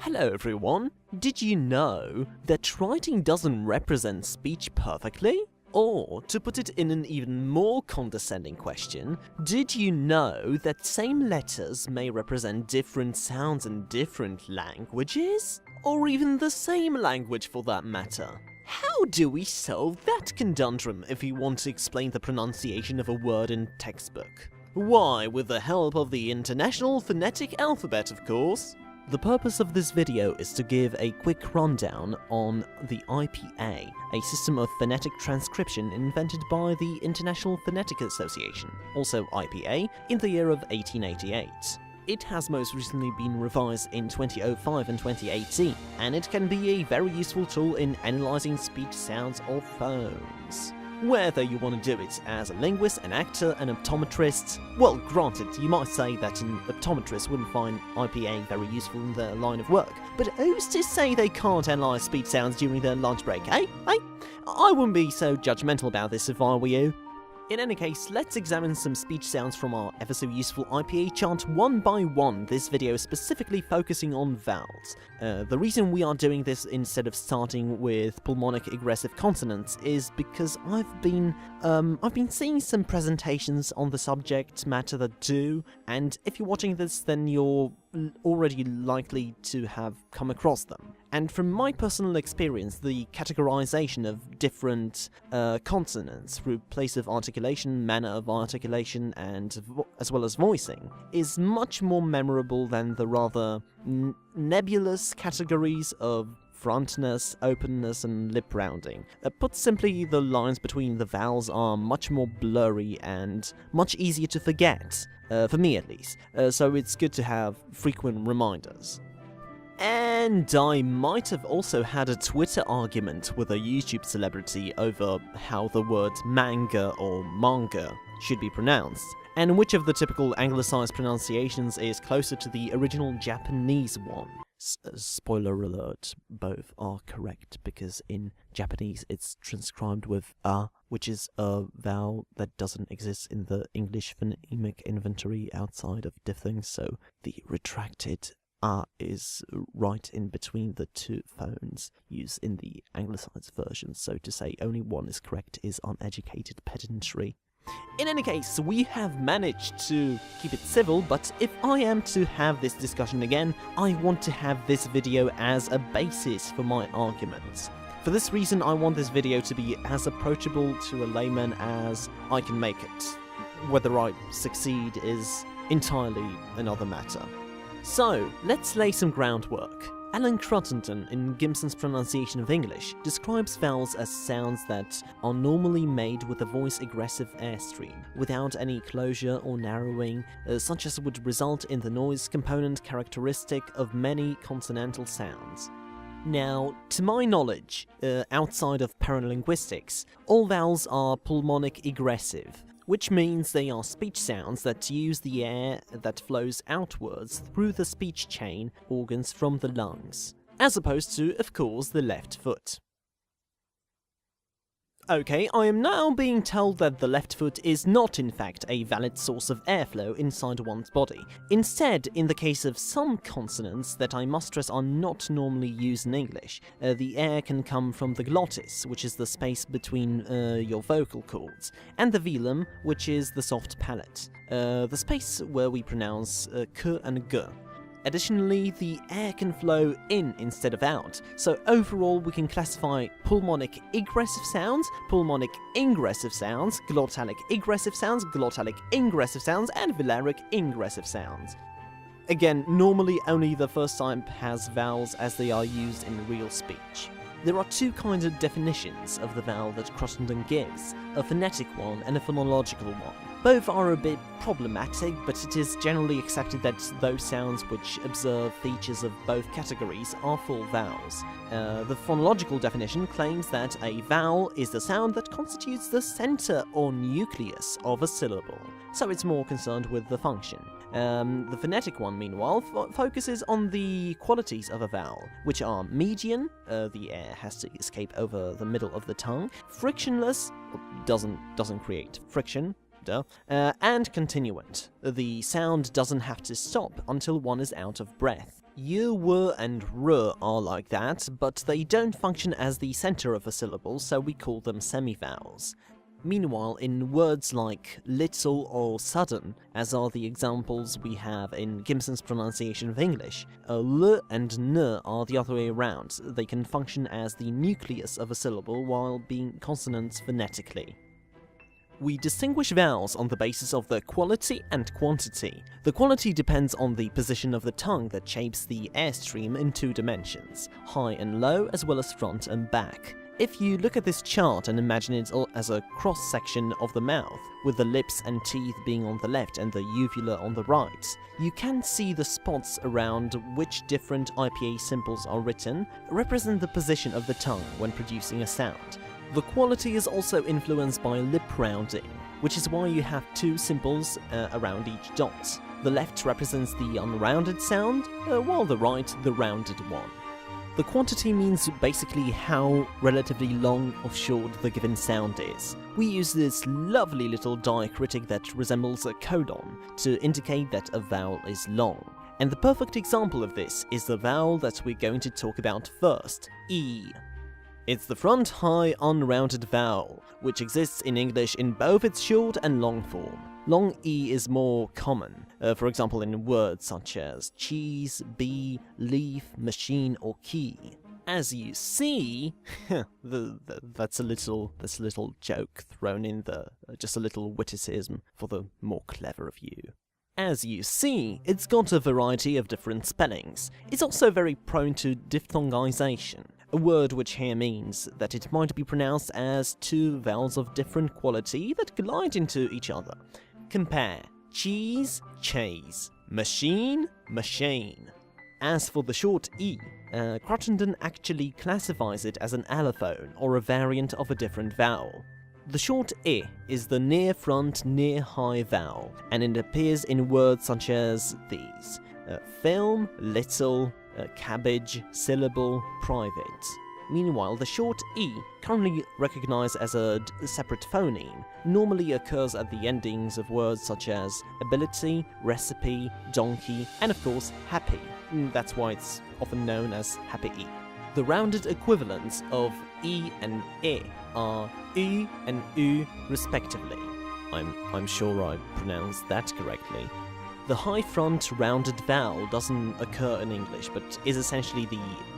Hello everyone! Did you know that writing doesn't represent speech perfectly? Or, to put it in an even more condescending question, did you know that same letters may represent different sounds in different languages? Or even the same language for that matter? How do we solve that conundrum if we want to explain the pronunciation of a word in textbook? Why, with the help of the International Phonetic Alphabet, of course. The purpose of this video is to give a quick rundown on the IPA, a system of phonetic transcription invented by the International Phonetic Association, also IPA, in the year of 1888. It has most recently been revised in 2005 and 2018, and it can be a very useful tool in analysing speech sounds or phones. Whether you want to do it as a linguist, an actor, an optometrist, well, granted, you might say that an optometrist wouldn't find IPA very useful in their line of work, but who's to say they can't analyse speech sounds during their lunch break, eh? I wouldn't be so judgmental about this if I were you. In any case, let's examine some speech sounds from our ever so useful IPA chart one by one, this video specifically focusing on vowels. The reason we are doing this instead of starting with pulmonic aggressive consonants is because I've been seeing some presentations on the subject matter that do, and if you're watching this then you're already likely to have come across them. And from my personal experience, the categorization of different consonants through place of articulation, manner of articulation, and as well as voicing is much more memorable than the rather nebulous categories of frontness, openness, and lip rounding. Put simply, the lines between the vowels are much more blurry and much easier to forget, for me at least, so it's good to have frequent reminders. And I might have also had a Twitter argument with a YouTube celebrity over how the word manga or manga should be pronounced, and which of the typical anglicised pronunciations is closer to the original Japanese one. Spoiler alert, both are correct, because in Japanese it's transcribed with a, which is a vowel that doesn't exist in the English phonemic inventory outside of diphthongs, so the retracted a is right in between the two phones used in the anglicised version, so to say only one is correct is uneducated pedantry. In any case, we have managed to keep it civil, but if I am to have this discussion again, I want to have this video as a basis for my arguments. For this reason, I want this video to be as approachable to a layman as I can make it. Whether I succeed is entirely another matter. So, let's lay some groundwork. Alan Cruttenden, in Gimson's pronunciation of English, describes vowels as sounds that are normally made with a voice-aggressive airstream, without any closure or narrowing, such as would result in the noise component characteristic of many consonantal sounds. Now, to my knowledge, outside of paralinguistics, all vowels are pulmonic aggressive, which means they are speech sounds that use the air that flows outwards through the speech chain organs from the lungs, as opposed to, of course, the left foot. Okay, I am now being told that the left foot is not in fact a valid source of airflow inside one's body. Instead, in the case of some consonants that I must stress are not normally used in English, the air can come from the glottis, which is the space between your vocal cords, and the velum, which is the soft palate, the space where we pronounce k and g. Additionally, the air can flow in instead of out, so overall we can classify pulmonic egressive sounds, pulmonic ingressive sounds, glottalic egressive sounds, glottalic ingressive sounds, and velaric ingressive sounds. Again, normally only the first type has vowels as they are used in real speech. There are two kinds of definitions of the vowel that Cruttenden gives, a phonetic one and a phonological one. Both are a bit problematic, but it is generally accepted that those sounds which observe features of both categories are full vowels. The phonological definition claims that a vowel is the sound that constitutes the center or nucleus of a syllable, so it's more concerned with the function. The phonetic one, meanwhile, focuses on the qualities of a vowel, which are median, the air has to escape over the middle of the tongue, frictionless, doesn't create friction, and continuant. The sound doesn't have to stop until one is out of breath. U, W, and R are like that, but they don't function as the center of a syllable, so we call them semivowels. Meanwhile, in words like little or sudden, as are the examples we have in Gimson's pronunciation of English, L and N are the other way around. They can function as the nucleus of a syllable while being consonants phonetically. We distinguish vowels on the basis of their quality and quantity. The quality depends on the position of the tongue that shapes the airstream in 2 dimensions, high and low as well as front and back. If you look at this chart and imagine it as a cross-section of the mouth, with the lips and teeth being on the left and the uvula on the right, you can see the spots around which different IPA symbols are written represent the position of the tongue when producing a sound. The quality is also influenced by lip rounding, which is why you have 2 symbols around each dot. The left represents the unrounded sound, while the right the rounded one. The quantity means basically how relatively long or short the given sound is. We use this lovely little diacritic that resembles a colon to indicate that a vowel is long. And the perfect example of this is the vowel that we're going to talk about first, E. It's the front high unrounded vowel, which exists in English in both its short and long form. Long E is more common, for example in words such as cheese, bee, leaf, machine or key. As you see, that's a little joke thrown in there, just a little witticism for the more clever of you. As you see, it's got a variety of different spellings. It's also very prone to diphthongization, a word which here means that it might be pronounced as 2 vowels of different quality that glide into each other. Compare cheese, chase, machine, machine. As for the short E, Cruttenden actually classifies it as an allophone or a variant of a different vowel. The short I is the near front, near high vowel, and it appears in words such as these: film, little, cabbage, syllable, private. Meanwhile, the short E, currently recognized as a separate phoneme, normally occurs at the endings of words such as ability, recipe, donkey, and of course, happy. That's why it's often known as happy E. The rounded equivalents of E and I are U and U respectively. I'm sure I pronounced that correctly. The high front rounded vowel doesn't occur in English, but is essentially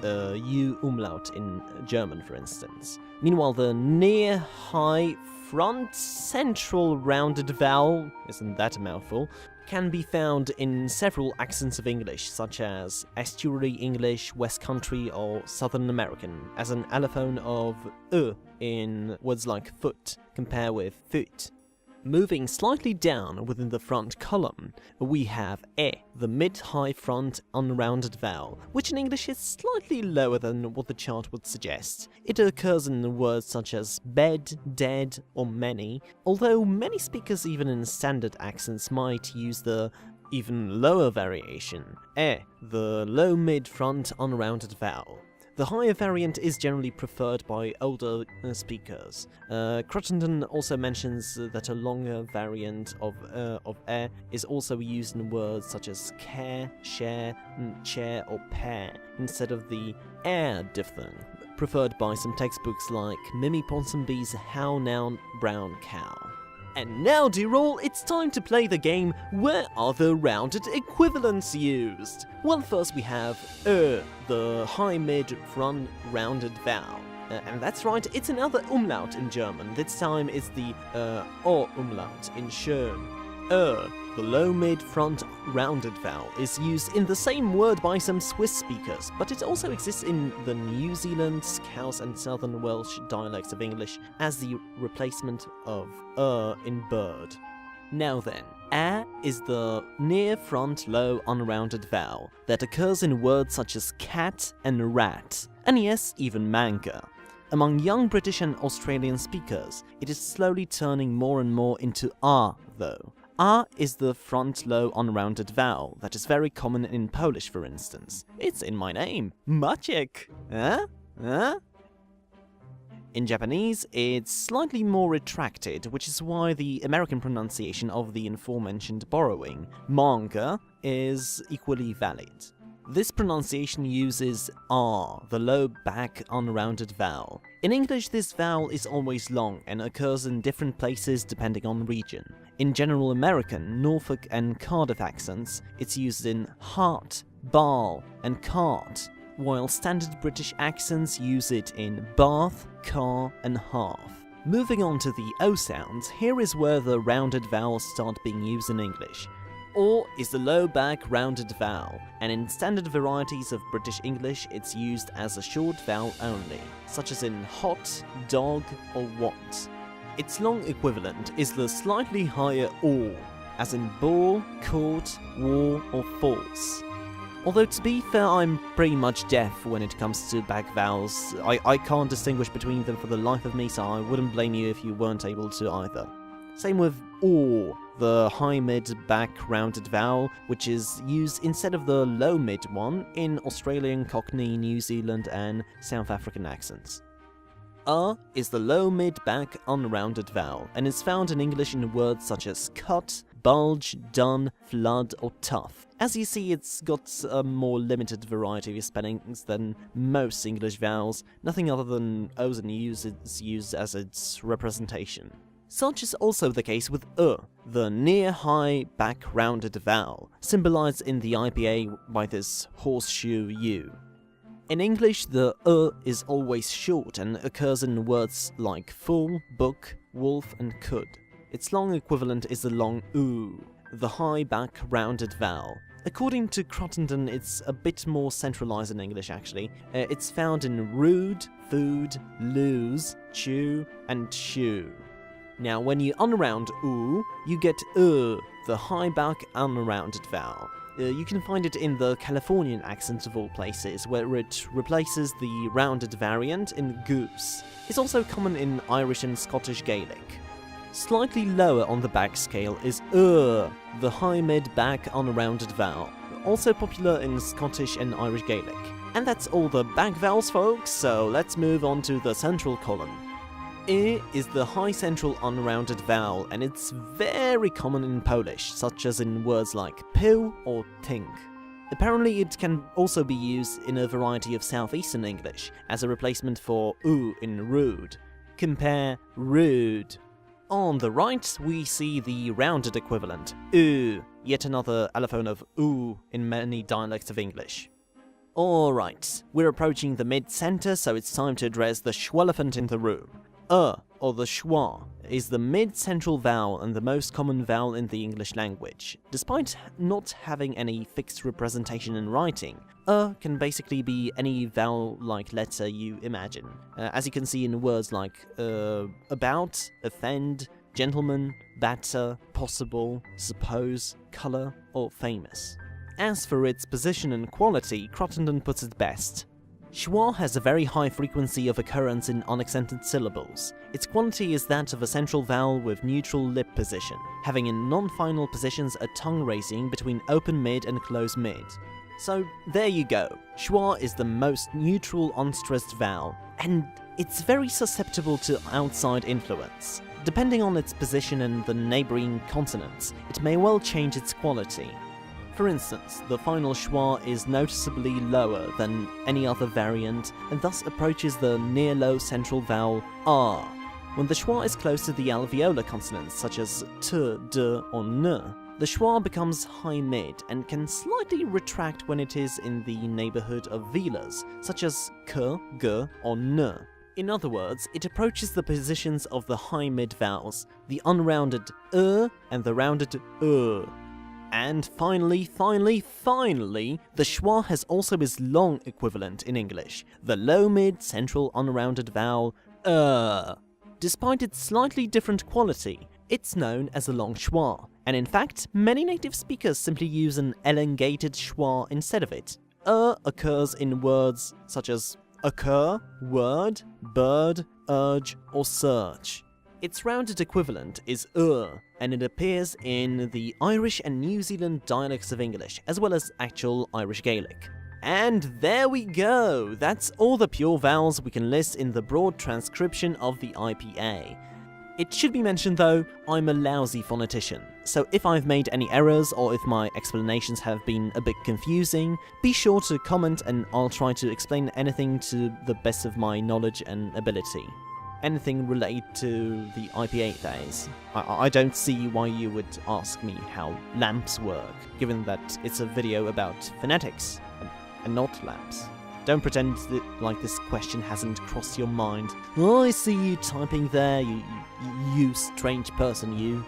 the U umlaut in German, for instance. Meanwhile, the near high front central rounded vowel, isn't that a mouthful, can be found in several accents of English, such as Estuary English, West Country, or Southern American, as an allophone of in words like foot, compare with foot. Moving slightly down within the front column, we have the mid-high front unrounded vowel, which in English is slightly lower than what the chart would suggest. It occurs in words such as bed, dead, or many, although many speakers even in standard accents might use the even lower variation, the low mid-front unrounded vowel. The higher variant is generally preferred by older speakers. Cruttenden also mentions that a longer variant of is also used in words such as care, share, chair, or pair, instead of the diphthong, preferred by some textbooks like Mimi Ponsonby's How Noun Brown Cow. And now, dear all, it's time to play the game Where Are the Rounded Equivalents Used? Well, first we have the high mid-front rounded vowel. And that's right, it's another umlaut in German. This time it's the O umlaut in schön. The low mid-front rounded vowel is used in the same word by some Swiss speakers, but it also exists in the New Zealand, Scouse and Southern Welsh dialects of English as the replacement of in bird. Now then, A is the near front low unrounded vowel that occurs in words such as cat and rat, and yes, even manga. Among young British and Australian speakers, it is slowly turning more and more into A, though. A is the front low unrounded vowel that is very common in Polish, for instance. It's in my name, Maciek. In Japanese, it's slightly more retracted, which is why the American pronunciation of the aforementioned borrowing, manga, is equally valid. This pronunciation uses R, the low back unrounded vowel. In English, this vowel is always long and occurs in different places depending on region. In general American, Norfolk and Cardiff accents, it's used in heart, bar, and cart, while standard British accents use it in bath, car, and half. Moving on to the O sounds, here is where the rounded vowels start being used in English. O is the low back rounded vowel, and in standard varieties of British English it's used as a short vowel only, such as in hot, dog, or what. Its long equivalent is the slightly higher O, as in bore, court, war, or false. Although to be fair, I'm pretty much deaf when it comes to back vowels. I can't distinguish between them for the life of me, so I wouldn't blame you if you weren't able to either. Same with O, the high mid-back rounded vowel, which is used instead of the low mid one in Australian, Cockney, New Zealand and South African accents. Is the low mid-back unrounded vowel, and is found in English in words such as cut, bulge, done, flood or tough. As you see, it's got a more limited variety of spellings than most English vowels, nothing other than O's and U's is used as its representation. Such is also the case with the near-high back-rounded vowel, symbolized in the IPA by this horseshoe U. In English, the is always short and occurs in words like fool, book, wolf, and could. Its long equivalent is the long oo, the high back-rounded vowel. According to Cruttenden, it's a bit more centralized in English actually. It's found in rude, food, lose, chew, and shoe. Now, when you unround oo, you get the high back unrounded vowel. You can find it in the Californian accent of all places, where it replaces the rounded variant in goose. It's also common in Irish and Scottish Gaelic. Slightly lower on the back scale is the high mid-back unrounded vowel, also popular in Scottish and Irish Gaelic. And that's all the back vowels, folks, so let's move on to the central column. I is the high central unrounded vowel, and it's very common in Polish, such as in words like pył or tink. Apparently it can also be used in a variety of southeastern English, as a replacement for oo in rude. Compare rude. On the right, we see the rounded equivalent, yet another allophone of oo in many dialects of English. Alright, we're approaching the mid-center, so it's time to address the schwa-elephant in the room. Or the schwa, is the mid-central vowel and the most common vowel in the English language. Despite not having any fixed representation in writing, can basically be any vowel-like letter you imagine, as you can see in words like about, offend, gentleman, batter, possible, suppose, colour, or famous. As for its position and quality, Cruttenden puts it best. Schwa has a very high frequency of occurrence in unaccented syllables. Its quality is that of a central vowel with neutral lip position, having in non-final positions a tongue raising between open mid and close mid. So there you go. Schwa is the most neutral unstressed vowel, and it's very susceptible to outside influence. Depending on its position and the neighbouring consonants, it may well change its quality. For instance, the final schwa is noticeably lower than any other variant and thus approaches the near-low central vowel R. When the schwa is close to the alveolar consonants such as t, d, or n, the schwa becomes high-mid and can slightly retract when it is in the neighbourhood of velars such as k, g, or n. In other words, it approaches the positions of the high-mid vowels, the unrounded and the rounded And finally, the schwa has also its long equivalent in English, the low-mid central unrounded vowel Despite its slightly different quality, it's known as a long schwa, and in fact, many native speakers simply use an elongated schwa instead of it. Occurs in words such as occur, word, bird, urge, or search. Its rounded equivalent is and it appears in the Irish and New Zealand dialects of English, as well as actual Irish Gaelic. And there we go! That's all the pure vowels we can list in the broad transcription of the IPA. It should be mentioned though, I'm a lousy phonetician. So if I've made any errors or if my explanations have been a bit confusing, be sure to comment and I'll try to explain anything to the best of my knowledge and ability. Anything related to the IPA, that is. I don't see why you would ask me how lamps work, given that it's a video about phonetics and not lamps. Don't pretend that, like, this question hasn't crossed your mind. Oh, I see you typing there, you strange person, you.